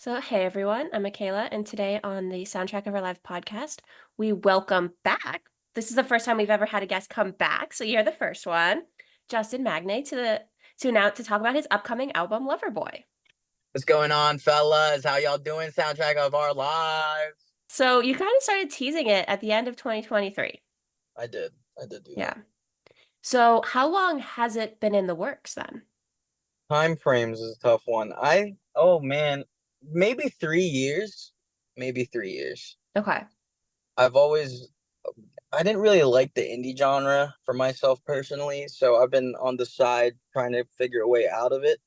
So, hey everyone, I'm Mackayla, and today on the Soundtrack of Our Life podcast, we welcome back. This is the first time we've ever had a guest come back, so you're the first one, Justin Magnaye, to talk about his upcoming album, Loverboy. What's going on, fellas? How y'all doing? Soundtrack of our lives. So you kind of started teasing it at the end of 2023. I did. I did do Yeah. that. So how long has it been in the works then? Time frames is a tough one. Oh man, maybe 3 years. Maybe 3 years. Okay. I've always, I didn't really like the indie genre for myself personally, so I've been on the side trying to figure a way out of it.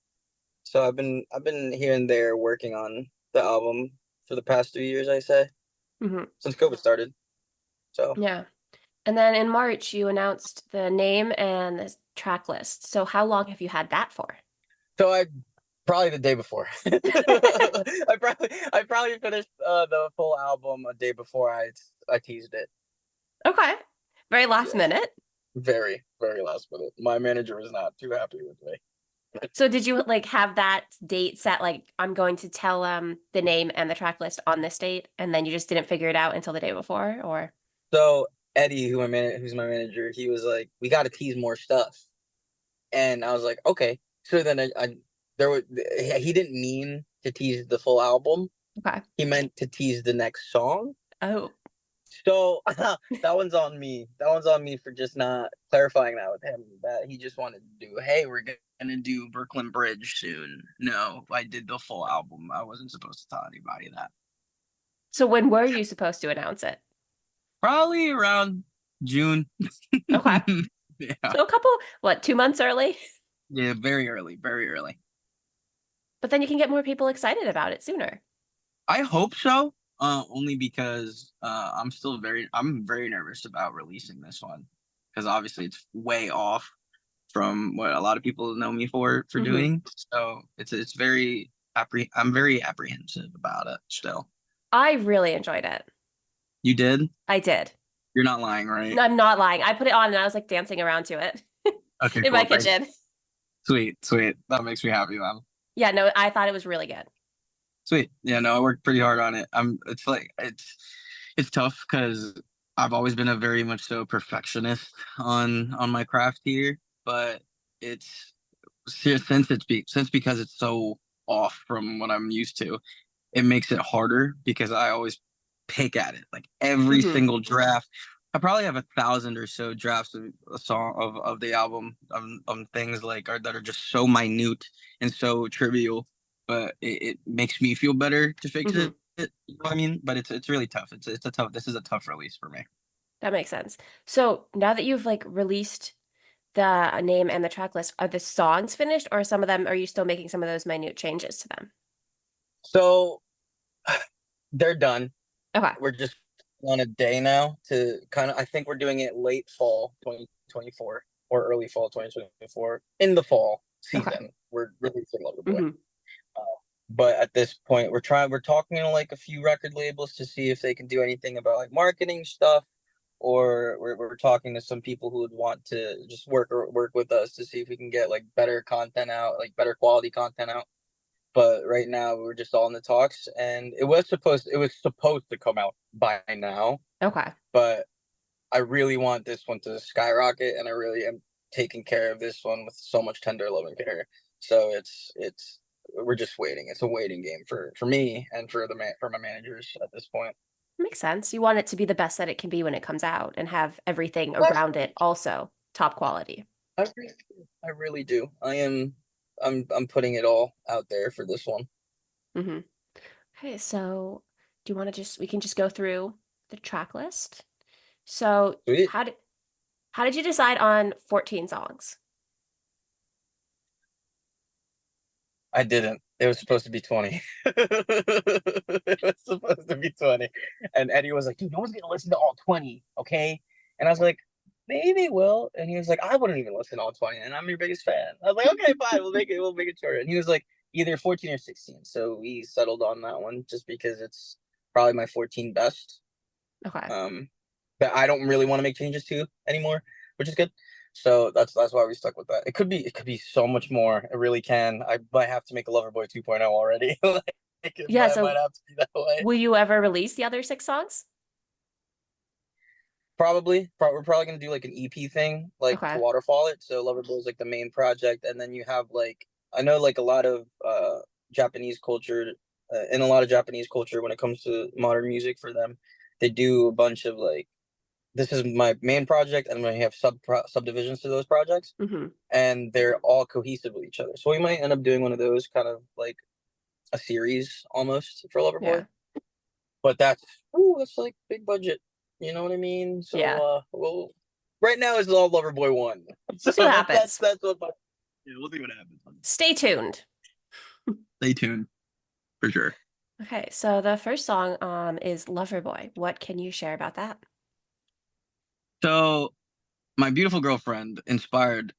So I've been here and there working on the album for the past 3 years, I say, Hmm. since COVID started. So. Yeah. And then in March, you announced the name and the track list. So how long have you had that for? So I probably the day before. I probably finished the full album a day before I teased it. Okay. Very last Yes, minute. very very last minute. My manager was not too happy with me. So did you like have that date set like I'm going to tell the name and the track list on this date and then you just didn't figure it out until the day before or So Eddie, who's my manager, he was like, "We got to tease more stuff," and I was like, "Okay." So then I there was he didn't mean to tease the full album. okay. He meant to tease the next song. Oh. So that one's on me. That one's on me for just not clarifying that with him. That he just wanted to do. Hey, we're gonna do Brooklyn Bridge soon. No, I did the full album. I wasn't supposed to tell anybody that. So when were you supposed to announce it? Probably around June. Okay. Yeah, So a couple, what, 2 months early? yeah, very early, very early. But then you can get more people excited about it sooner. I hope so. Only because I'm very nervous about releasing this one because obviously it's way off from what a lot of people know me for Hmm. doing. So I'm very apprehensive about it still. I really enjoyed it. You did? I did. You're not lying, right? No, I'm not lying. I put it on and I was like dancing around to it Okay, in my cool. Thanks. kitchen. Sweet, sweet. That makes me happy, man. Yeah, no, I thought it was really good. Sweet. Yeah, no, I worked pretty hard on it. It's tough because I've always been a very much so perfectionist on my craft here, but it's since because it's so off from what I'm used to, it makes it harder because I always pick at it. Like every Hmm. single draft, I probably have 1,000 or so drafts of a song of the album things that are just so minute and so trivial, but it makes me feel better to fix Hmm. it. You know what I mean? But it's really tough. It's a tough. This is a tough release for me. That makes sense. So now that you've like released the name and the track list, are the songs finished or some of them, are you still making some of those minute changes to them? So they're done. Okay. We're just on a day now to kind of. I think we're doing it late fall 2024 or early fall 2024 in the fall Okay. season. We're releasing Loverboy. Hmm. Uh, but at this point, we're talking to like a few record labels to see if they can do anything about like marketing stuff, or we're talking to some people who would want to just work with us to see if we can get like better content out, like better quality content out. But right now, we're just all in the talks, and it was supposed to come out by now, Okay. but I really want this one to skyrocket, and I really am taking care of this one with so much tender love and care. So it's we're just waiting. It's a waiting game for me and for my managers at this point. Makes sense. You want it to be the best that it can be when it comes out and have everything around it also top quality. I really, I really do. I'm putting it all out there for this one. Hmm. Okay, so do you want to we can just go through the track list. So Sweet. how did you decide on 14 songs? I didn't. It was supposed to be 20. It was supposed to be 20. And Eddie was like, dude, no one's gonna listen to all 20, okay? And I was like, maybe they will. And he was like, I wouldn't even listen to all 20, and I'm your biggest fan. I was like, okay, fine, we'll make it shorter. And he was like, either 14 or 16. So we settled on that one just because it's probably my 14 best. Okay. Um, that I don't really want to make changes to anymore, which is good. So that's why we stuck with that. It could be so much more. It really can. I might have to make a Loverboy 2.0 already. it Yeah, might so have to be that way. will you ever release the other 6 songs? Probably. We're probably gonna do like an EP thing, like to Okay. waterfall it. So Loverboy is like the main project, and then you have like I know like a lot of Japanese culture, in a lot of Japanese culture when it comes to modern music for them, they do a bunch of like this is my main project, and then we have subdivisions to those projects, Mhm. and they're all cohesive with each other. So we might end up doing one of those kind of like a series almost for Loverboy. Yeah. But that's like big budget. You know what I mean? So Yeah. well right now it's all Loverboy 1. We'll So see what that's happens. that's what my yeah, we'll see what happens. Stay tuned. Stay tuned for sure. Okay, so the first song is Loverboy. What can you share about that? So my beautiful girlfriend inspired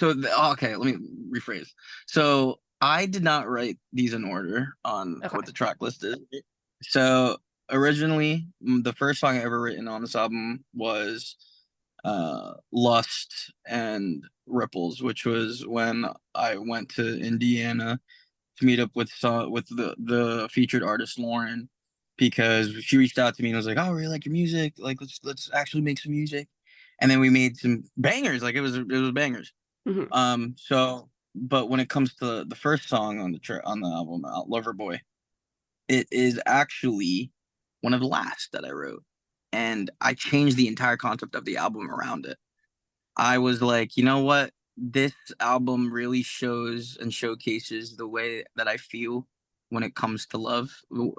okay, let me rephrase. So I did not write these in order on what Okay. the track list is. So originally, the first song I ever written on this album was Lust and Ripples, which was when I went to Indiana to meet up with the featured artist Lauren, because she reached out to me and was like, "Oh, I really like your music. Like, let's actually make some music." And then we made some bangers. Like it was bangers. Mhm. So but when it comes to the first song on on the album, Loverboy, it is actually one of the last that I wrote, and I changed the entire concept of the album around it. I was like, you know what? This album really shows and showcases the way that I feel when it comes to love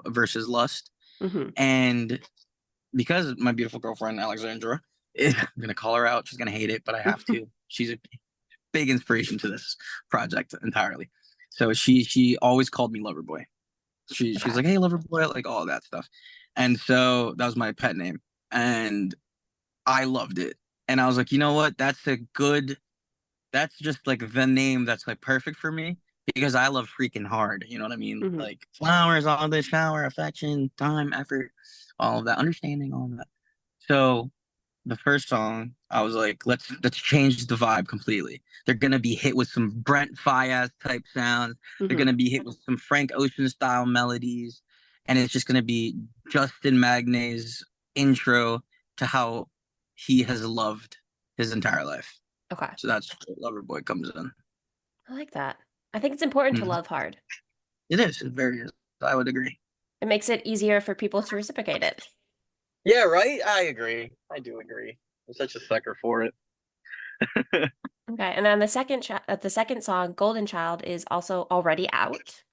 versus lust. Mhm. And because my beautiful girlfriend Alexandra, I'm gonna call her out. She's gonna hate it, but I have to. She's a big inspiration to this project entirely. So she always called me Loverboy. She's Okay. like, hey Loverboy, like all of that stuff. And so that was my pet name. And I loved it. And I was like, you know what? That's just like the name that's like perfect for me because I love freaking hard. You know what I mean? Mhm. Like flowers, all the shower, affection, time, effort, all of that, understanding, all of that. So the first song, I was like, let's change the vibe completely. They're gonna be hit with some Brent Faiyaz type sounds. They're Mhm. gonna be hit with some Frank Ocean style melodies, and it's just gonna be Justin Magnaye's intro to how he has loved his entire life. Okay. So that's where Loverboy comes in. I like that. I think it's important to Mhm. love hard. It is. It very is. I would agree. It makes it easier for people to reciprocate it. Yeah, right? I agree. I do agree. I'm such a sucker for it. Okay, and then the second song, Golden Child, is also already out.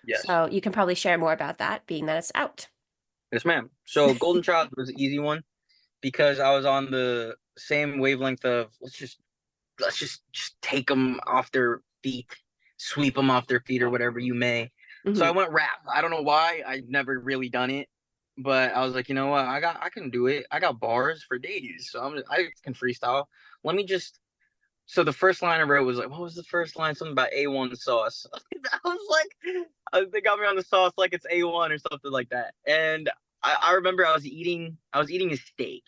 Yes. So you can probably share more about that, being that it's out. Yes, ma'am. So Golden Child was an easy one because I was on the same wavelength of let's just take them off their feet, sweep them off their feet or whatever you may. So I Mhm. went rap. I don't know why. I've never really done it, but I was like, you know what? I can do it. I got bars for days, so I can freestyle. Let me just So the first line I wrote was like, what was the first line? Something about A1 sauce. I was like, they got me on the sauce like it's A1 or something like that. And I remember I was eating a steak,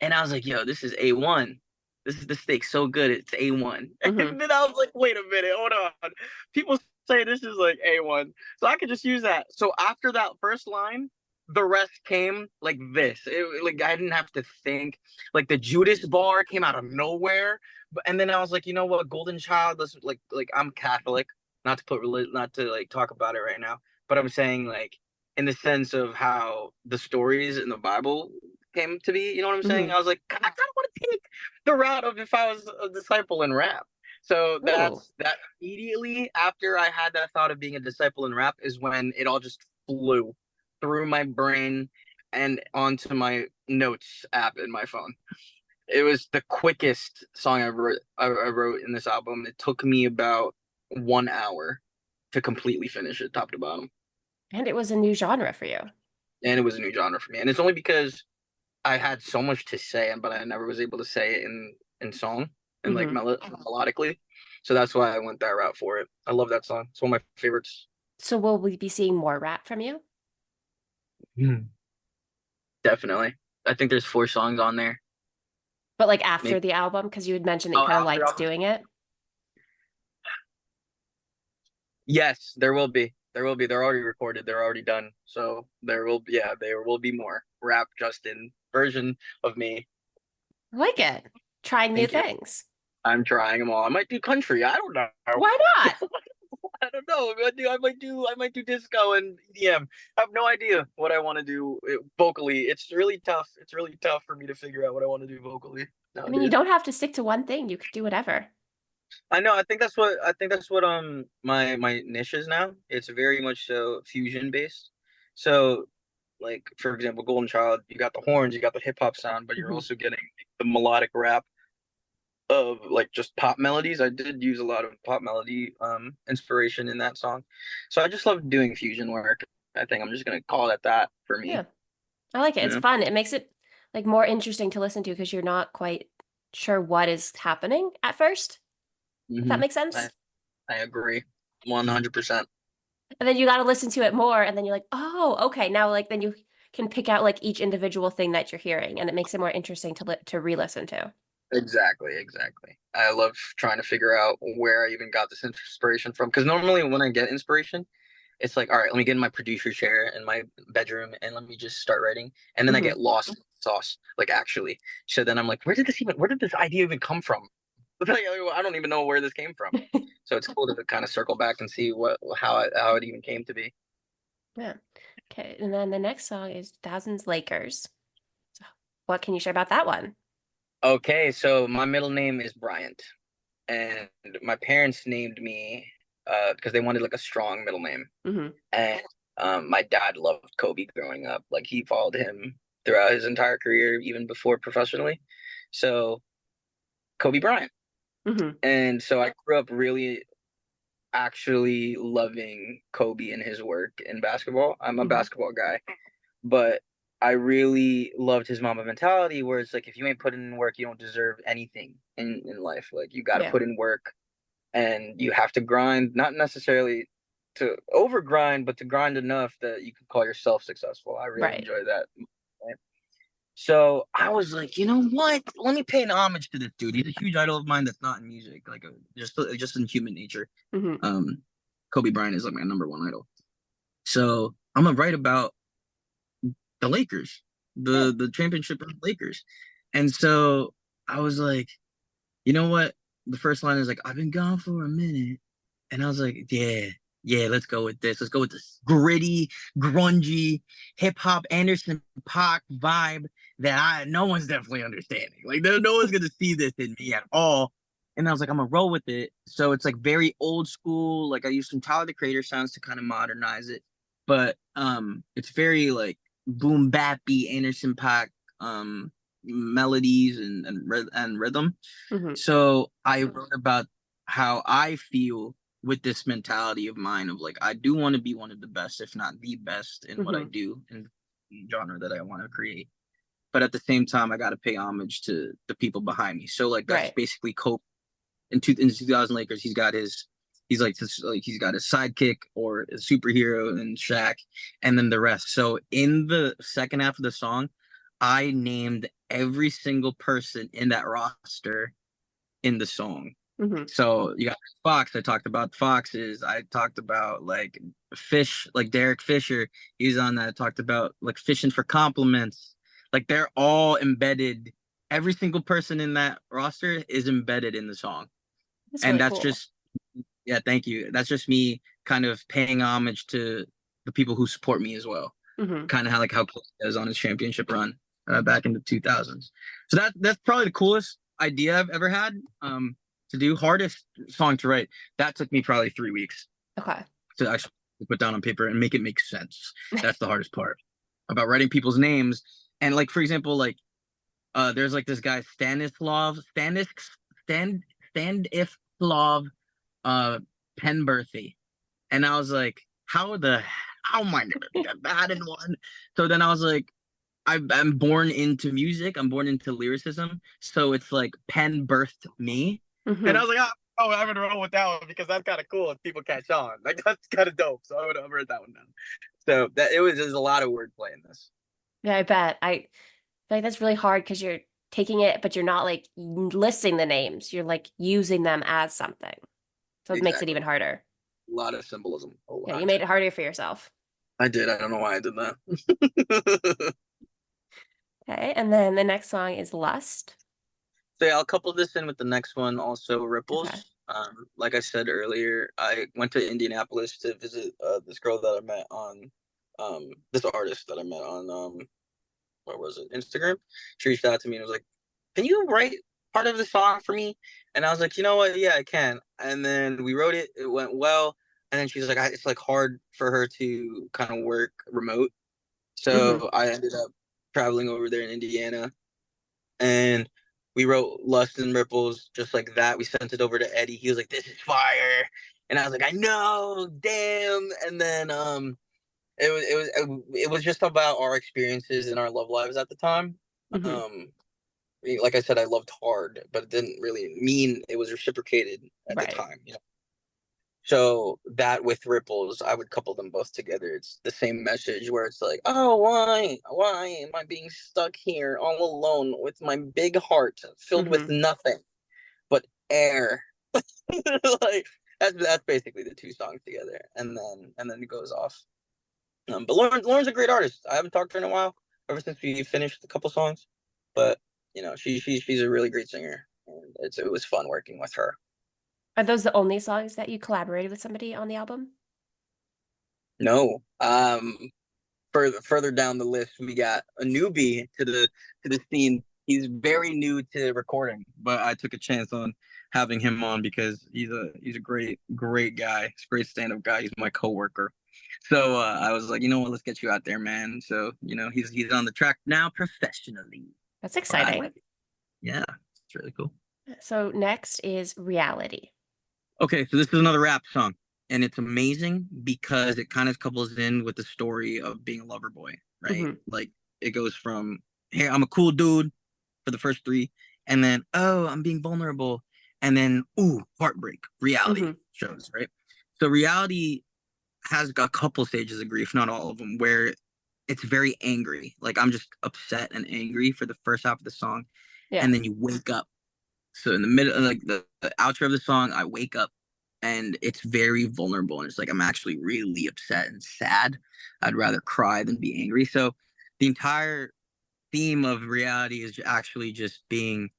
and I was like, yo, this is A1. The steak so good, it's A1. Mhm. And then I was like, wait a minute, hold on. People say this is like A1. So I could just use that. So after that first line, the rest came like this. Like I didn't have to think. Like the Judas bar came out of nowhere. And then I was like, you know what, Golden Child, let's like I'm Catholic, not to like talk about it right now, but I'm saying like in the sense of how the stories in the Bible came to be. You know what I'm saying? Mhm. I was like, I kind of want to take the route of if I was a disciple in rap. So Ooh. that immediately after I had that thought of being a disciple in rap is when it all just flew through my brain and onto my notes app in my phone. It was the quickest song I wrote in this album. It took me about 1 hour to completely finish it, top to bottom. And it was a new genre for you. And it was a new genre for me. And it's only because I had so much to say, but I never was able to say it in song and like Mhm. melodically. So that's why I went that route for it. I love that song. It's one of my favorites. So will we be seeing more rap from you? Hmm. Definitely. I think there's 4 songs on there. But like after Maybe. the album, because you had mentioned that you Oh, kind of after liked album. doing it. Yes, there will be. There will be. They're already recorded. They're already done. So there will be more rap Justin version of me. I like it. Trying new Thank you. things. I'm trying them all. I might do country. I don't know. Why not? I don't know. I might do disco and EDM. I have no idea what I want to do vocally. It's really tough. It's really tough for me to figure out what I want to do vocally I mean, you nowadays. don't have to stick to one thing. You could do whatever. I know. I think that's what my niche is now. It's very much so fusion based. So like for example, Golden Child, you got the horns, you got the hip hop sound, but you're Hmm. also getting the melodic rap of like just pop melodies. I did use a lot of pop melody inspiration in that song. So I just love doing fusion work. I think I'm just gonna call it that for Yeah, me. I like it. It's Yeah. fun. It makes it like more interesting to listen to because you're not quite sure what is happening at first, if that Hmm. makes I, sense. I agree. 100%. And then you got to listen to it more, and then you're like, oh, okay. Now, like, then you can pick out like each individual thing that you're hearing, and it makes it more interesting to re-listen to. Exactly, exactly. I love trying to figure out where I even got this inspiration from. Because normally when I get inspiration, it's like, all right, let me get in my producer chair in my bedroom and let me just start writing. And then I Hmm. get lost in sauce, like actually. So then I'm like, where did this idea even come from? Like, I don't even know where this came from. So it's cool to kind of circle back and see how it even came to be. Yeah. Okay. And then the next song is Thousands Lakers. So what can you share about that one? Okay, so my middle name is Bryant, and my parents named me because they wanted like a strong middle name. Hmm. And my dad loved Kobe growing up. Like he followed him throughout his entire career, even before professionally. So Kobe Bryant. Hmm. And so I grew up really actually loving Kobe and his work in basketball. I'm a Hmm. basketball guy, but I really loved his Mamba mentality where it's like if you ain't putting in work, you don't deserve anything in life. Like you got to Yeah. put in work and you have to grind, not necessarily to over grind, but to grind enough that you can call yourself successful. I really Right. enjoy that. Right? So I was like, you know what? Let me pay an homage to this dude. He's a huge idol of mine. That's not in music, like just in human nature. Hmm. Um, Kobe Bryant is like my number one idol. So I'm gonna write about the Lakers, Yeah. the championship of the Lakers, and so I was like, you know what? The first line is like, I've been gone for a minute. And I was like, yeah, yeah, let's go with this. Let's go with this gritty, grungy, hip hop Anderson Paak vibe that no one's definitely understanding. Like no one's gonna see this in me at all. And I was like, I'm gonna roll with it. So it's like very old school. Like I used some Tyler the Creator sounds to kind of modernize it, but it's very like boom bappy Anderson Paak melodies and rhythm. Hmm. So I wrote about how I feel with this mentality of mine of like I do want to be one of the best, if not the best, in what I Hmm. do in the genre that I want to create. But at the same time, I got to pay homage to the people behind me. So like that's Right. basically Kobe in 2000 Lakers. He's got his sidekick or a superhero and Shaq, and then the rest. So in the second half of the song, I named every single person in that roster in the song. Hmm. So you got Fox. I talked about Foxes. I talked about like Fish, like Derek Fisher. He's on that. I talked about like fishing for compliments. Like they're all embedded. Every single person in that roster is embedded in the song. That's And really that's cool. just, yeah, thank you. That's just me kind of paying homage to the people who support me as well. Hmm. Kind of how Kobe does on his championship run back in the 2000s. So that's probably the coolest idea I've ever had to do. Hardest song to write. That took me probably 3 weeks Okay. to actually put down on paper and make it make sense. That's the hardest part about writing people's names. And like for example, like there's like this guy Stand Stanislav Penberthy. And I was like, how am I gonna get that in one? So then I was like, I'm born into music. I'm born into lyricism. So it's like Penn birthed me. And I Hmm. was like, I'm gonna roll with that one because that's kind of cool if people catch on. Like that's kind of dope. So I wrote that one down. So there's a lot of wordplay in this. Yeah, I bet. I feel like that's really hard because you're taking it, but you're not like listing the names. You're like using them as something. So it makes it Exactly. even harder. lot of symbolism. A Yeah, you lot. made it harder for yourself. I did. I don't know why I did that. Okay, and then the next song is Lust. So yeah, I'll couple this in with the next one. Also, Okay. Ripples. Like I said earlier, I went to Indianapolis to visit this girl that I met on this artist that I met on what was it, Instagram. She reached out to me and was like, "Can you write part of the song for me?" And I was like, "You know what? Yeah, I can." And then we wrote it. It went well. And then she's like, "It's like hard for her to kind of work remote." Mm-hmm. So I ended up traveling over there in Indiana, and we wrote Lust and Ripples just like that. We sent it over to Eddie. He was like, "This is fire," and I was like, "I know, damn." And then it was just about our experiences and our love lives at the time. Mm-hmm. Um, like I said, I loved hard, but it didn't really mean it was reciprocated at the Right. time. So that with Ripples, I would couple them both together. It's the same message where it's like, oh, why am I being stuck here all alone with my big heart filled with Mm-hmm. nothing but air? Like that's basically the two songs together, and then it goes off. But Lauren's a great artist. I haven't talked to her in a while, ever since we finished a couple songs. But she's a really great singer, and it was fun working with her. Are those the only songs that you collaborated with somebody on the album? No, further down the list, we got a newbie to the scene. He's very new to recording, but I took a chance on having him on because he's a great guy. He's a great stand-up guy. He's my coworker. So I was like, you know what, let's get you out there, man. So he's on the track now professionally. That's Or I exciting. might be. Yeah, it's really cool. So next is Reality. Okay, so this is another rap song, and it's amazing because it kind of couples in with the story of being a lover boy, right? Mm-hmm. Like it goes from, "Hey, I'm a cool dude" for the first three, and then, "Oh, I'm being vulnerable," and then, "Ooh, heartbreak," reality Mm-hmm. shows, right? So reality has got a couple stages of grief, not all of them, where it's very angry. Like I'm just upset and angry for the first half of the song, Yeah. and then you wake up. So in the middle, like the outro of the song, I wake up and it's very vulnerable, and it's like I'm actually really upset and sad. I'd rather cry than be angry. So the entire theme of reality is actually just being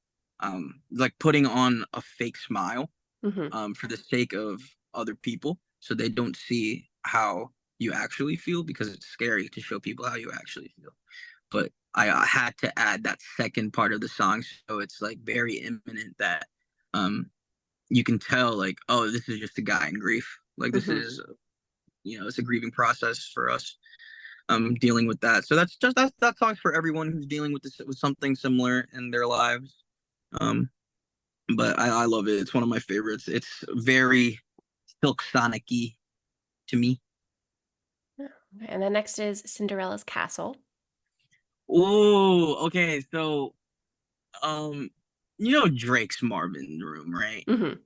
like putting on a fake smile Mm-hmm. for the sake of other people, so they don't see how you actually feel, because it's scary to show people how you actually feel. But I had to add that second part of the song, so it's like very imminent that um you can tell, like, oh, this is just a guy in grief. Like this Mm-hmm. is it's a grieving process for us, dealing with that. So that song's for everyone who's dealing with this, with something similar in their lives. um but I love it. It's one of my favorites. It's very Silk Sonic-y to me. Okay. And then next is Cinderella's Castle. Oh, okay. So, um, Drake's Marvin Room, right? Mm-hmm.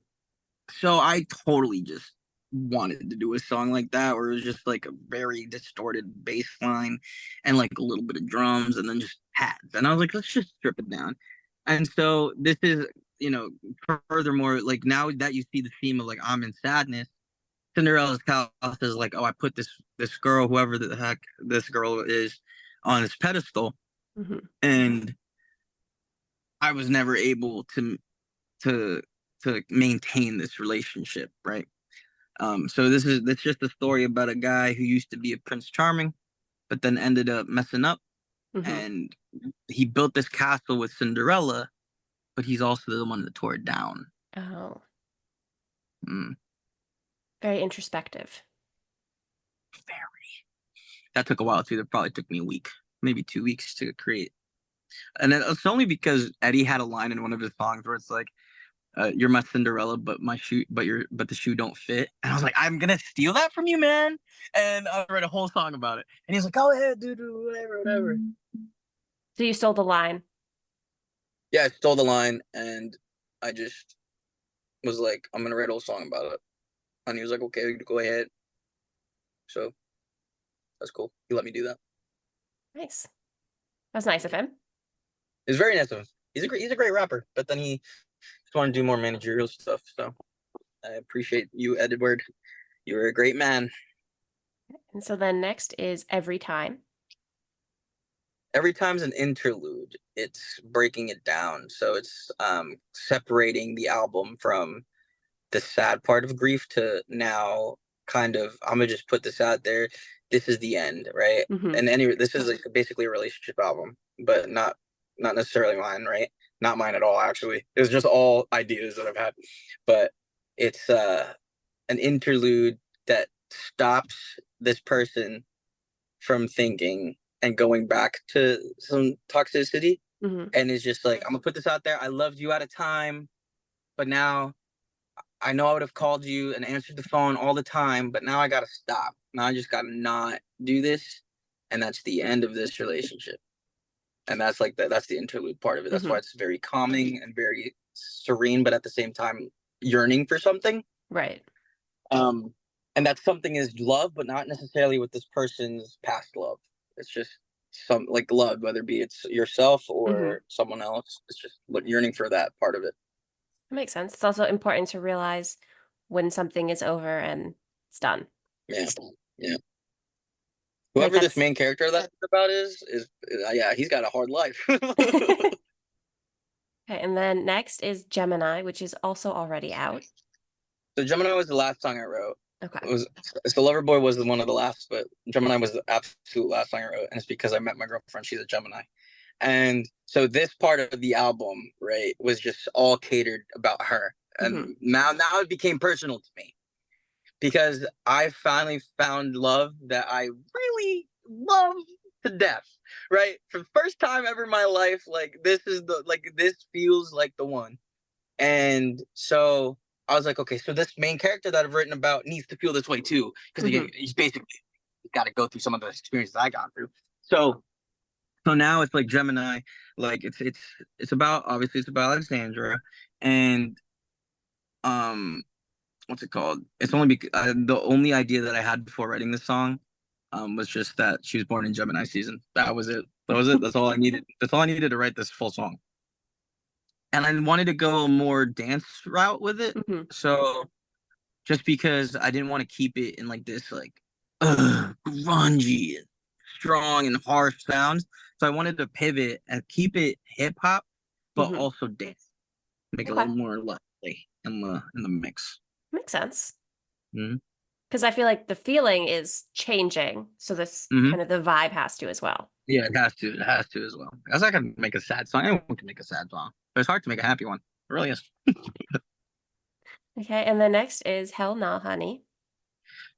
So I totally just wanted to do a song like that, where it was just like a very distorted bass line and like a little bit of drums and then just pads. And I was like, let's just strip it down. And so this is, you know, furthermore, like now that you see the theme of like I'm in sadness, Cinderella's house is like, oh, I put this girl, whoever the heck this girl is, on this pedestal, Mm-hmm. and I was never able to to maintain this relationship, right? So that's just a story about a guy who used to be a Prince Charming, but then ended up messing up, Mm-hmm. and he built this castle with Cinderella, but he's also the one that tore it down. Oh, Mm, very introspective. very. That took a while too. That probably took me a week, maybe 2 weeks to create. And it's only because Eddie had a line in one of his songs where it's like, "You're my Cinderella, but my shoe, but the shoe don't fit." And I was like, "I'm gonna steal that from you, man!" And I wrote a whole song about it. And he's like, "Go ahead, dude, whatever, whatever." So you stole the line. Yeah, I stole the line, and I just was like, "I'm gonna write a whole song about it." And he was like, "Okay, go ahead." So that's cool. He let me do that. Nice. That's nice of Yeah. him. It's very nice of him. He's a great rapper, but then he just wanted to do more managerial stuff. So I appreciate you, Edward. You were a great man. And so then next is Every Time. Every time's an interlude. It's breaking it down. So it's separating the album from the sad part of grief to now kind of, I'm gonna just put this out there. This is the end, right? Hmm. And anyway, this is like basically a relationship album, but not necessarily mine, right? Not mine at all, actually. It was just all ideas that I've had. But it's an interlude that stops this person from thinking and going back to some toxicity, Hmm. and it's just like, I'm gonna put this out there. I loved you at a time, but now I know I would have called you and answered the phone all the time, but now I gotta stop. Now I just gotta not do this, and that's the end of this relationship. And that's like that's the interlude part of it. That's why Hmm. it's very calming and very serene, but at the same time yearning for something. Right. Um, and that something is love, but not necessarily with this person's past love. It's just some like love, whether it be it's yourself Hmm. or someone else. It's just yearning for that part of it. That makes sense. It's also important to realize when something is over and it's done. Yeah, yeah. I think Whoever this that's main character that's about is yeah, he's got a hard life. okay. And then next is Gemini, which is also already out. So Gemini was the last song I wrote. Okay. It was so Loverboy was one of the last, but Gemini was the absolute last song I wrote, and it's because I met my girlfriend. She's a Gemini, and so this part of the album, right, was just all catered about her, Hmm. and now it became personal to me because I finally found love that I really love to death. Right, for the first time ever in my life, like this feels like the one. And so I was like, okay, so this main character that I've written about needs to feel this way too, because Hmm. he's basically got to go through some of the experiences I got through. So so now it's like Gemini, like it's about, obviously it's about Alexandra, and um what's it called? It's only because the only idea that I had before writing this song was just that she was born in Gemini season. That was it. That was it. That's all I needed. That's all I needed to write this full song. And I wanted to go a more dance route with it. Hmm. So just because I didn't want to keep it in like this like grungy, strong and harsh sounds. So I wanted to pivot and keep it hip hop, but Hmm. also dance, make it a Okay. little more lively in the mix. Makes sense. Mm-hmm. Because I feel like the feeling is changing. So this Mm-hmm. kind of the vibe has to as well. Yeah, it has to. It has to as well. Because I can make a sad song. Anyone can make a sad song, but it's hard to make a happy one. It really is. Okay. And the next is Hell Nah Honey.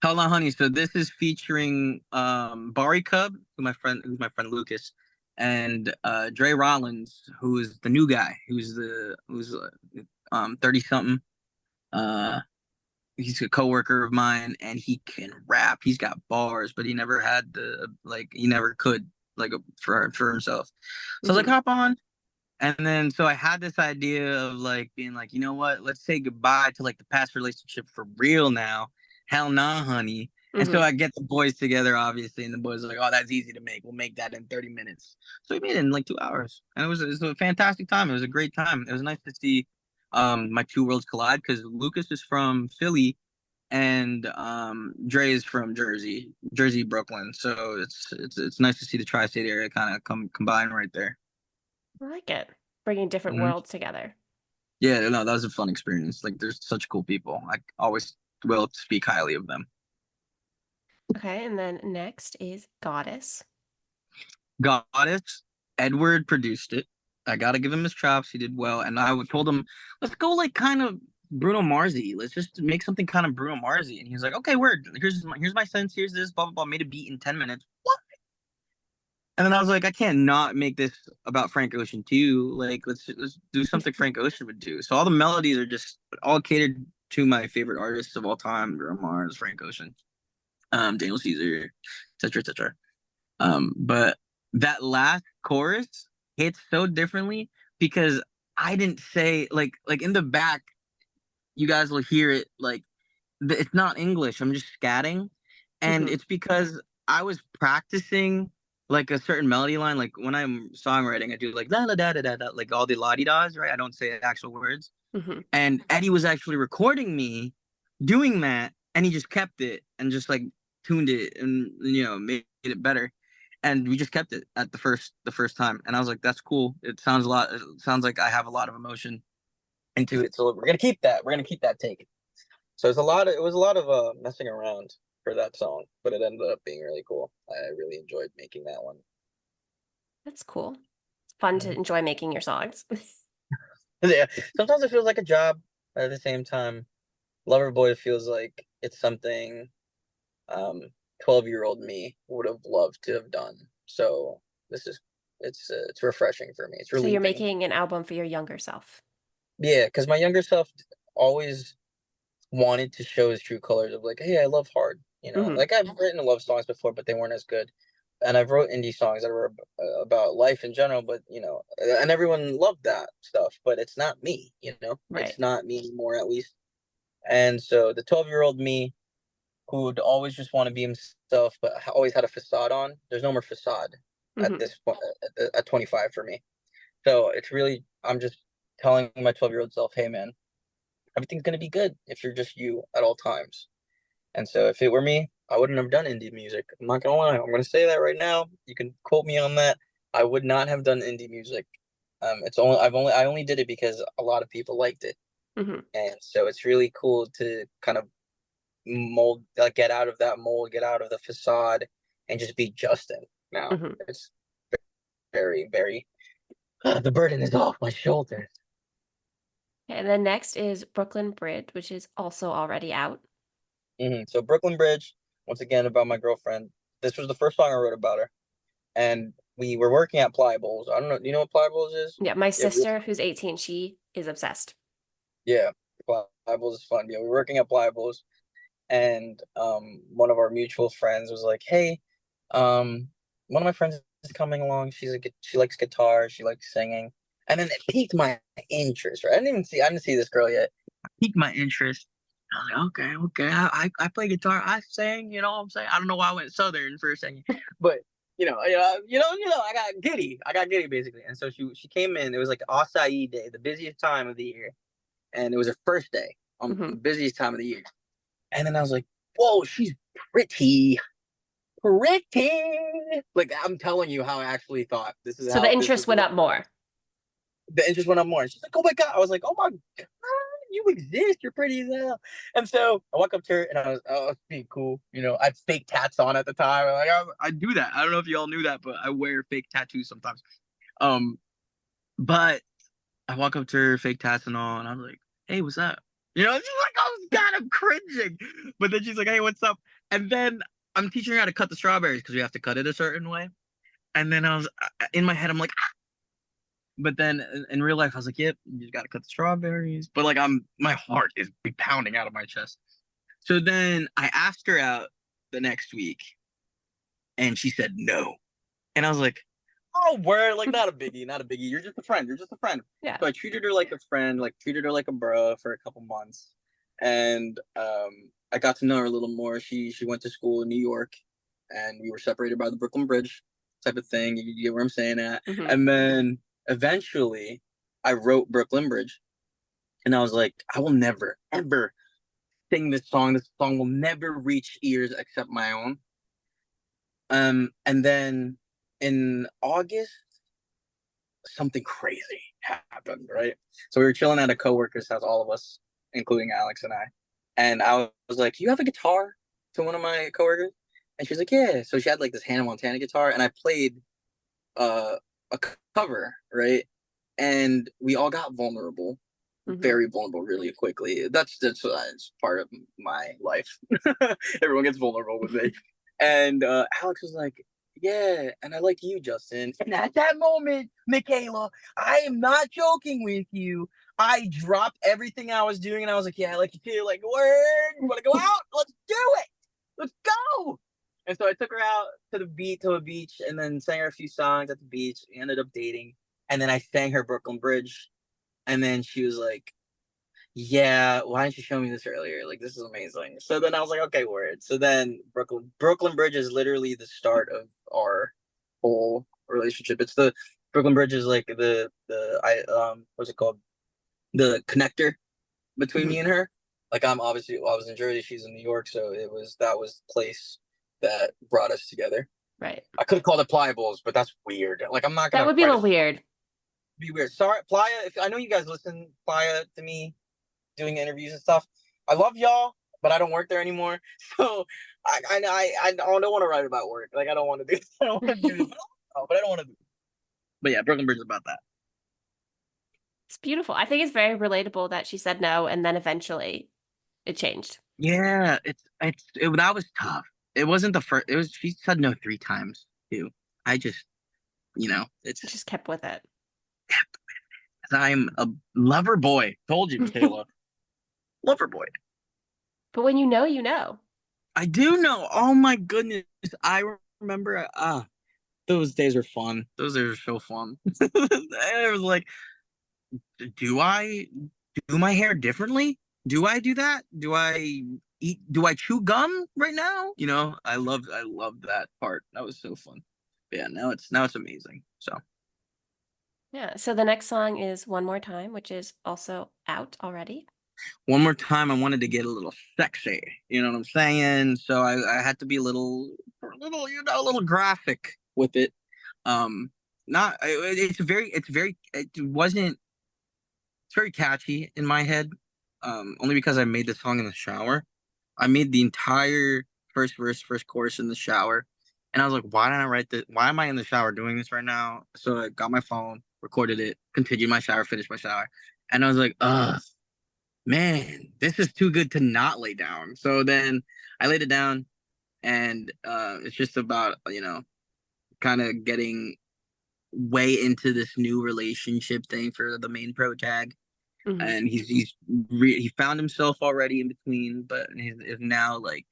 Hell no, honey. So this is featuring Bari Cub, who's my friend Lucas, and Dre Rollins, who's the new guy, who's 30 something. Uh, he's a coworker of mine, and he can rap. He's got bars, but he never had he never could like for himself. So I was like, Hmm. hop on. And then so I had this idea of like being like, you know what? Let's say goodbye to like the past relationship for real now. Hell nah, honey. And so Hmm. I get the boys together, obviously, and the boys are like, oh, that's easy to make. We'll make that in 30 minutes. So we made it in like 2 hours. And it was a fantastic time. It was a great time. It was nice to see my two worlds collide because Lucas is from Philly and Dre is from Jersey, Brooklyn. So it's nice to see the tri-state area kind of combine right there. I like it. Bringing different Mhm. worlds together. Yeah, no, that was a fun experience. Like, there's such cool people. I always will speak highly of them. Okay. And then next is Goddess. Goddess, Edward produced it. I gotta give him his props. He did well, and told him, let's go like kind of Bruno Marsy. Let's just make something kind of Bruno Marsy. And he was like, okay, word. Here's my sense. Here's this. Blah blah blah. Made a beat in 10 minutes. What? And then I was like, I can't not make this about Frank Ocean too. Like, let's do something Frank Ocean would do. So all the melodies are just all catered to my favorite artists of all time: Bruno Mars, Frank Ocean, Daniel Caesar, etc., etc. But that last chorus hits so differently because I didn't say like in the back, you guys will hear it like it's not English. I'm just scatting, and Hmm. it's because I was practicing like a certain melody line. Like when I'm songwriting, I do like la la da da da da, like all the la di das, right? I don't say actual words. Hmm. And Eddie was actually recording me doing that, and he just kept it and just like tuned it and made it better. And we just kept it at the first time, and I was like, "That's cool. It sounds a lot. It sounds like I have a lot of emotion into it. So we're gonna keep that. We're gonna keep that take." So it was a lot of messing around for that song, but it ended up being really cool. I really enjoyed making that one. That's cool. It's fun to Mhm. enjoy making your songs. Yeah, sometimes it feels like a job, but at the same time, Loverboy feels like it's something um 12-year-old me would have loved to have done. So this is it's refreshing for me. It's So you're relieving. making an album for your younger self. Yeah, because my younger self always wanted to show his true colors of like, hey, I love hard. Hmm. Like I've written love songs before, but they weren't as good. And I've wrote indie songs that were about life in general, but and everyone loved that stuff. But it's not me, Right. it's not me anymore, at least. And so the 12-year-old me who would always just want to be himself, but always had a facade on. There's no more facade at Hmm. this point at 25 for me. So it's really I'm just telling my 12-year-old self, hey man, everything's gonna be good if you're just you at all times. And so if it were me, I wouldn't have done indie music. I'm not gonna lie. I'm gonna say that right now. You can quote me on that. I would not have done indie music. I only did it because a lot of people liked it, Hmm. and so it's really cool to kind of mold, like get out of that mold, get out of the facade, and just be Justin. Now Hmm. it's very, very. The burden is off my shoulders. And then next is Brooklyn Bridge, which is also already out. So Brooklyn Bridge, once again about my girlfriend. This was the first song I wrote about her, and we were working at Pliables. I don't know. Do you know what Pliables is? Yeah, my Yeah, sister, who's 18, she is obsessed. yeah. Pliables is fun. Yeah, we were working at Pliables, and one of our mutual friends was like, "Hey, one of my friends is coming along. She likes guitar. She likes singing." And then it piqued my interest. Right? I didn't see this girl yet. Piqued my interest. I was like, okay, okay. I play guitar. I sing. You know what I'm saying? I don't know why I went southern for a second, but I got giddy. I got giddy basically. And so she came in. It was like acai day, the busiest time of the year, and it was her first day on Hmm. the busiest time of the year. And then I was like, whoa, she's pretty, pretty. Like I'm telling you how I actually thought. So the This interest is went what up more. the interest went up more. And she's like, oh my God. I was like, oh my God, you exist. You're pretty as hell. And so I walk up to her and I was being cool. I had fake tats on at the time. I do that. I don't know if you all knew that, but I wear fake tattoos sometimes. Um, but I walk up to her, fake tats and all, and I was like, hey, what's up? She's like, oh God, I'm cringing. But then she's like, hey, what's up? And then I'm teaching her how to cut the strawberries because we have to cut it a certain way. And then I was in my head, I'm like, ah. But then in real life, I was like, yep, you just gotta cut the strawberries. But like my heart is pounding out of my chest. So then I asked her out the next week and she said no. And I was like, oh, word, like not a biggie, not a biggie. You're just a friend. You're just a friend. Yeah. So I treated her like a friend, like treated her like a bro for a couple months. And I got to know her a little more. She went to school in New York and we were separated by the Brooklyn Bridge type of thing. You get where I'm saying at. Hmm. And then eventually I wrote Brooklyn Bridge and I was like, I will never, ever sing this song. This song will never reach ears except my own. And then in August, something crazy happened, right? So we were chilling at a coworker's house, all of us, including Alex and I. And I was like, "Do you have a guitar?" to one of my coworkers, and she was like, "Yeah." So she had like this Hannah Montana guitar, and I played uh, a cover, right? And we all got vulnerable, Hmm. very vulnerable, really quickly. That's part of my life. Everyone gets vulnerable with me. And Alex was like, "Yeah, and I like you, Justin." And at that moment, Mackayla, I am not joking with you. I dropped everything I was doing, and I was like, "Yeah, I like you too. Like, word, you want to go out? Let's do it. Let's go." And so I took her out to a beach, and then sang her a few songs at the beach. We ended up dating, and then I sang her Brooklyn Bridge, and then she was like, yeah, why didn't you show me this earlier? Like, this is amazing. So then I was like, okay, word. So then Brooklyn Bridge is literally the start of our whole relationship. It's the Brooklyn Bridge is like the I what's it called? The connector between Hmm. me and her. Like I was in Jersey, she's in New York, so that was the place that brought us together. Right. I could have called it Pliables, but that's weird. Like I'm not That gonna would be a write a little weird. be weird. Sorry, Playa. If I know you guys listen, Playa to me doing interviews and stuff. I love y'all, but I don't work there anymore. So I don't want to write about work. Like I don't want to do. I don't want to do. But I don't want to do. But yeah, Brooklyn Bridge is about that. It's beautiful. I think it's very relatable that she said no and then eventually it changed. Yeah, that was tough. It wasn't the first. It was she said no 3 times too. I just it's Just kept with it. I'm a lover boy. Told you, Michaela. Lover boy. But when you know, you know. I do know. Oh my goodness. I remember those days are fun. Those days are so fun. I was like, do I do my hair differently? Do I do that? Do I chew gum right now? I love that part. That was so fun. Yeah, now it's amazing. So Yeah. So the next song is One More Time, which is also out already. one more time, I wanted to get a little sexy. You know what I'm saying? So I had to be a little graphic with it. Not it wasn't it's very catchy in my head. Only because I made the song in the shower. I made the entire first verse, first chorus in the shower. And I was like, why didn't I write this? Why am I in the shower doing this right now? So I got my phone, recorded it, continued my shower, finished my shower. And I was like, ugh, man, this is too good to not lay down. So then I laid it down, and it's just about, kind of getting way into this new relationship thing for the main pro tag. Hmm. And he found himself already in between, but he's is now like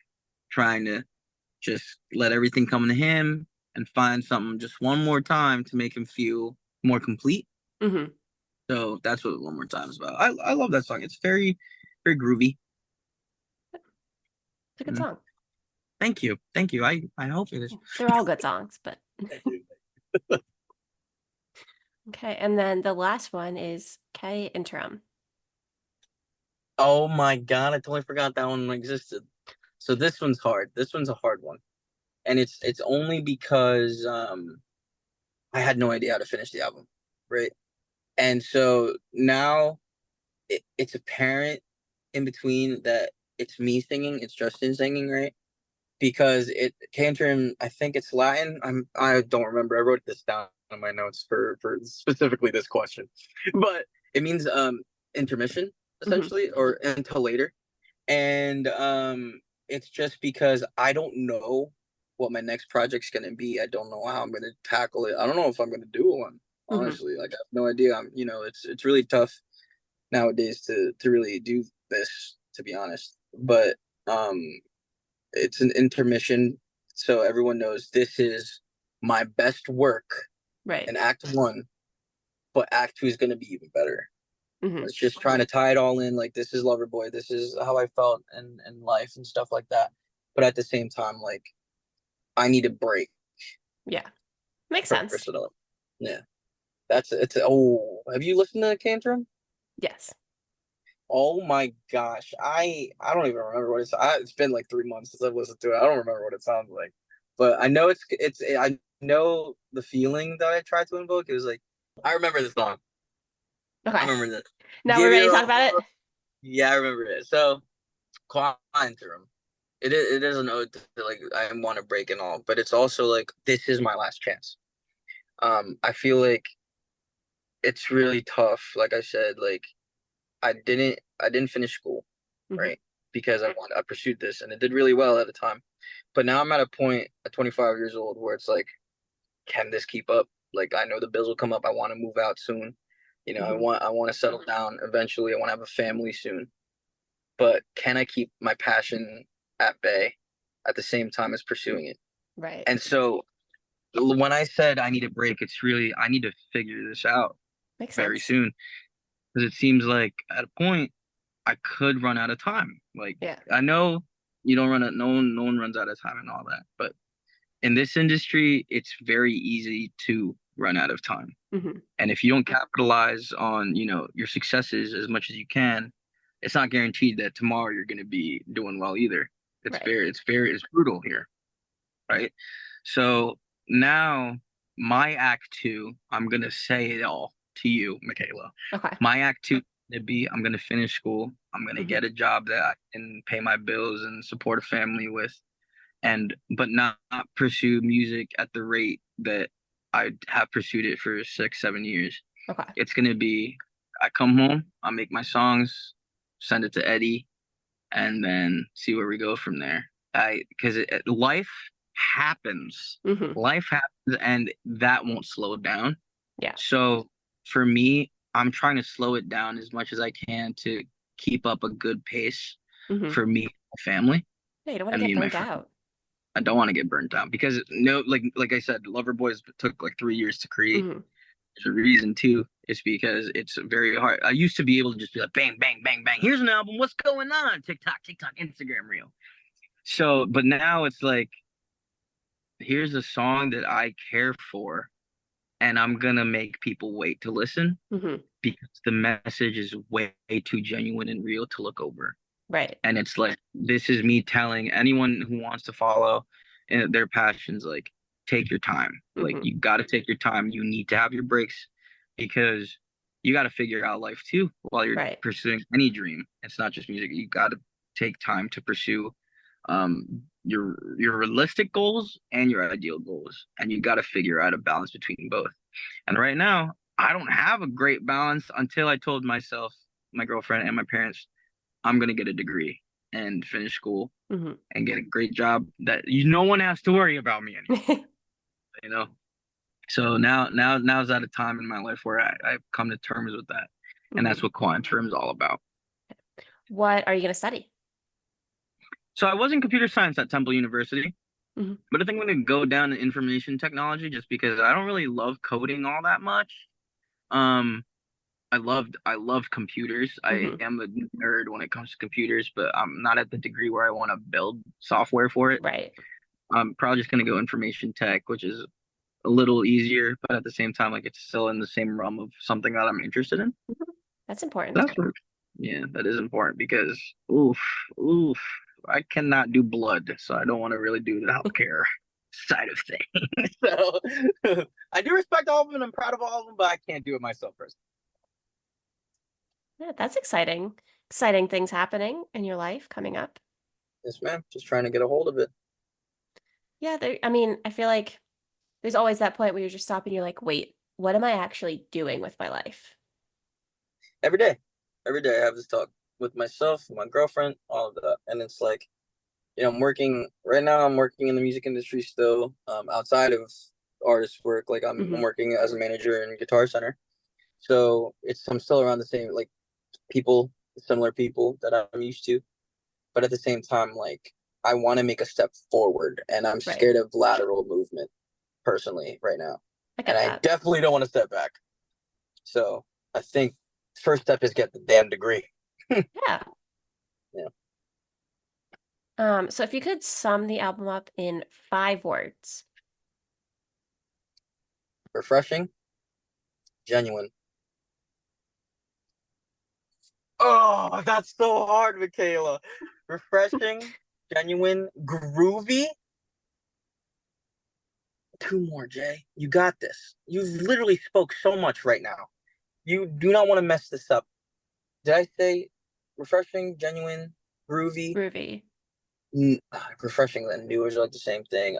trying to just let everything come to him and find something just one more time to make him feel more complete. Hmm. So that's what One More Time is about. I love that song. It's very, very groovy. It's a good Mm. song. Thank you. Thank you. I hope it is. They're all good songs, but okay. And then the last one is K Interim. Oh my God, I totally forgot that one existed. So this one's hard. This one's a hard one. And it's only because I had no idea how to finish the album, right? And so now it's apparent in between that it's me singing, it's Justin singing, right? Because it Cantrim, I think it's Latin. I don't remember. I wrote this down in my notes for specifically this question, but it means intermission Hmm. essentially, or until later. And it's just because I don't know what my next project's gonna be. I don't know how I'm gonna tackle it. I don't know if I'm gonna do one. Hmm. Honestly, like I have no idea. It's really tough nowadays to really do this, to be honest. But um, it's an intermission, so everyone knows this is my best work Right. in Act One, but Act Two is gonna be even better. Hmm. It's just trying to tie it all in. Like this is Loverboy. This is how I felt in life and stuff like that. But at the same time, like I need a break Yeah. Makes sense. personally. Yeah, it's. Oh, have you listened to Cantrum? Yes. Oh my gosh, I don't even remember what it's been like 3 months since I've listened to it. I don't remember what it sounds like, but I know I know the feeling that I tried to invoke. It was like I remember the song. I Okay. remember this. Now we're Give ready to your talk all. about it. Yeah, I remember it. So Cantrum. It is an ode to like I want to break and all, but it's also like this is my last chance. I feel like it's really tough. Like I said, like I didn't finish school, Hmm. right? Because I pursued this and it did really well at the time. But now I'm at a point at 25 years old where it's like, can this keep up? Like I know the bills will come up. I want to move out soon. Hmm. I want to settle down eventually. I want to have a family soon. But can I keep my passion at bay at the same time as pursuing it? Right. And so when I said I need a break, it's really I need to figure this out Makes very sense. soon because it seems like at a point I could run out of time. Like Yeah. I know you don't run out, no one runs out of time and all that, but in this industry, it's very easy to run out of time. Hmm. And if you don't capitalize on, your successes as much as you can, it's not guaranteed that tomorrow you're going to be doing well either. Right. It's brutal here, right? So now my act two, I'm going to say it all to you, Mackayla. Okay. My act two is going to be I'm going to finish school. I'm going to Hmm. get a job that I can pay my bills and support a family with, and but not pursue music at the rate that I have pursued it for 6, 7 years. Okay. It's gonna be I come home, I make my songs, send it to Eddie, and then see where we go from there. I because life happens, Hmm. life happens, and that won't slow down. Yeah. So for me, I'm trying to slow it down as much as I can to keep up a good pace Hmm. for me, my family, Yeah, you don't want and to me get and my burnt friends. out. I don't want to get burnt out because no, like I said, Loverboys took like 3 years to create. Hmm. There's a reason too. It's because it's very hard. I used to be able to just be like bang, bang, bang, bang. Here's an album. What's going on? TikTok, TikTok, Instagram reel. So, but now it's like here's a song that I care for, and I'm gonna make people wait to listen Hmm. because the message is way too genuine and real to look over. Right. And it's like this is me telling anyone who wants to follow their passions, like take your time. Like Hmm. you got to take your time. You need to have your breaks because you got to figure out life too while you're Right. pursuing any dream. It's not just music. You got to take time to pursue your realistic goals and your ideal goals, and you got to figure out a balance between both. And right now I don't have a great balance until I told myself, my girlfriend and my parents, I'm gonna get a degree and finish school Hmm. and get a great job that no one has to worry about me anymore, you know? So now's at a time in my life where I've come to terms with that. And that's Hmm. what Quantum is all about. What are you going to study? So I was in computer science at Temple University, Hmm. but I think I'm gonna go down to information technology just because I don't really love coding all that much. Um, I love computers. I Hmm. am a nerd when it comes to computers, but I'm not at the degree where I want to build software for it. Right. I'm probably just gonna go information tech, which is a little easier, but at the same time, like it's still in the same realm of something that I'm interested in. Mhm. That's important. That's what, yeah, that is important because oof, oof, I cannot do blood, so I don't want to really do the healthcare side of things. So I do respect all of them and I'm proud of all of them, but I can't do it myself personally. Yeah, that's exciting. Exciting things happening in your life coming up. Yes, ma'am. Just trying to get a hold of it. Yeah, I mean, I feel like there's always that point where you're just stopping, you're like, wait, what am I actually doing with my life? Every day. Every day I have this talk with myself, my girlfriend, all of that. And it's like, I'm working right now. I'm working in the music industry still, outside of artist work. Like I'm Hmm. working as a manager in Guitar Center. So I'm still around the same like people, similar people that I'm used to. But at the same time, like I want to make a step forward, and I'm Right. scared of lateral movement personally right now, I and get I that. definitely don't want to step back. So I think first step is get the damn degree. Yeah. Yeah, So if you could sum the album up in 5 words. refreshing, genuine. Oh, that's so hard, Mackayla. Refreshing, genuine, groovy. Two more, Jay. You got this. You've literally spoke so much right now. You do not want to mess this up. Did I say refreshing, genuine, groovy? Groovy. Refreshing and new is like the same thing.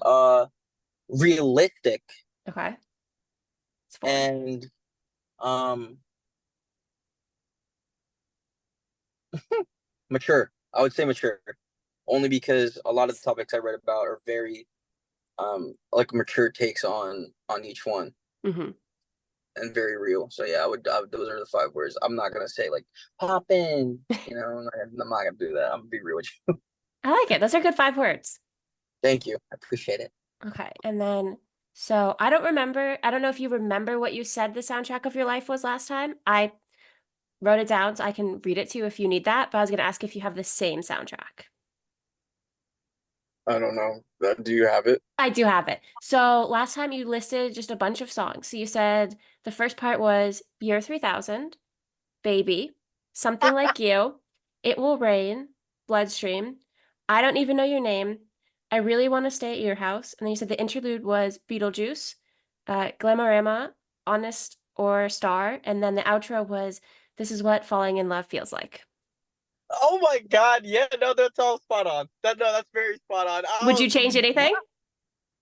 Realistic Okay. It's 4. and um mature. I would say mature, only because a lot of the topics I read about are very like mature takes on each one Hmm. and very real. So yeah, I would those are the 5 words. I'm not gonna say like pop in, I'm not gonna do that. I'm gonna be real with you. I like it. Those are good 5 words. Thank you. I appreciate it. Okay. And then, so I don't remember, I don't know if you remember what you said the soundtrack of your life was last time. I wrote it down so I can read it to you if you need that, but I was going to ask if you have the same soundtrack. I don't know. Do you have it? I do have it. So last time you listed just a bunch of songs. So you said the first part was Year 3000, Baby, Something Like You, It Will Rain, Bloodstream, I Don't Even Know Your Name, I Really Want to Stay at Your House, and then you said the interlude was Beetlejuice, Glamorama, Honest or Star, and then the outro was This Is What Falling in Love Feels Like. Oh my God! Yeah, no, that's all spot on. That's very spot on. Would you change What? anything?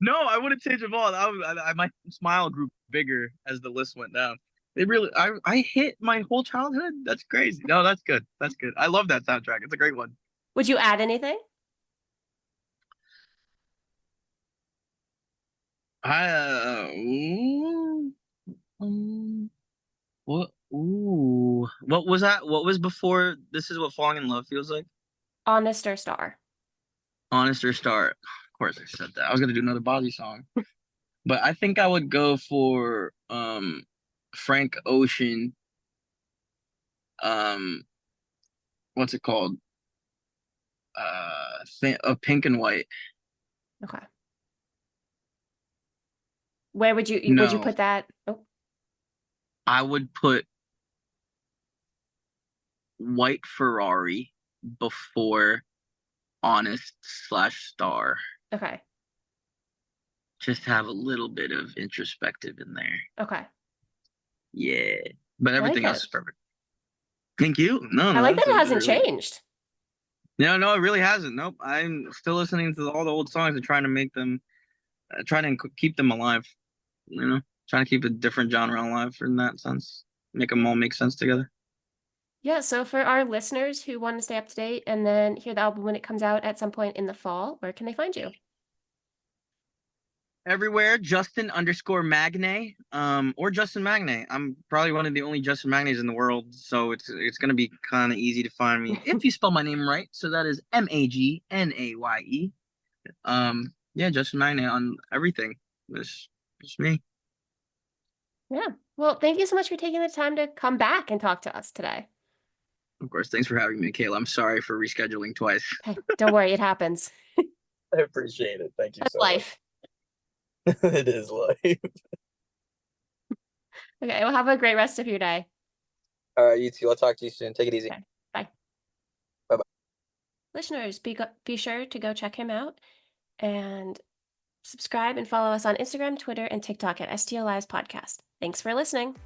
No, I wouldn't change them all. My smile grew bigger as the list went down. They really, I hit my whole childhood. That's crazy. No, that's good. That's good. I love that soundtrack. It's a great one. Would you add anything? I, what? Ooh, what was that? What was before? This is what falling in love feels like. Honest or Star? Honest or Star. Of course, I said that. I was gonna do another Bozzy song, but I think I would go for Frank Ocean. Um, what's it called? Pink and White. Okay. Where would you No, put that? Oh, I would put White Ferrari before Honest slash Star. okay. Just have a little bit of introspective in there. Okay. Yeah, but I like everything else it. is perfect. Thank you. No, I no, like that that's it a hasn't really changed. no, no, it really hasn't. Nope, I'm still listening to all the old songs and trying to make them, trying to keep them alive. You know, trying to keep a different genre alive in that sense. Make them all make sense together. Yeah, so for our listeners who want to stay up to date and then hear the album when it comes out at some point in the fall, where can they find you? Everywhere, Justin underscore Magnaye, or Justin Magnaye. I'm probably one of the only Justin Magnays in the world, so it's gonna be kind of easy to find me if you spell my name right. So that is Magnaye. Yeah, Justin Magnaye on everything. It's me. Yeah. Well, thank you so much for taking the time to come back and talk to us today. Of course, thanks for having me, Kayla. I'm sorry for rescheduling twice. Hey, don't worry, it happens. I appreciate it. Thank you That's so much. life. It is life. Okay, well, have a great rest of your day. All right, you too. I'll talk to you soon. Take it easy. Okay, bye. Bye bye. Listeners, be sure to go check him out and subscribe and follow us on Instagram, Twitter, and TikTok at STL Lives Podcast. Thanks for listening.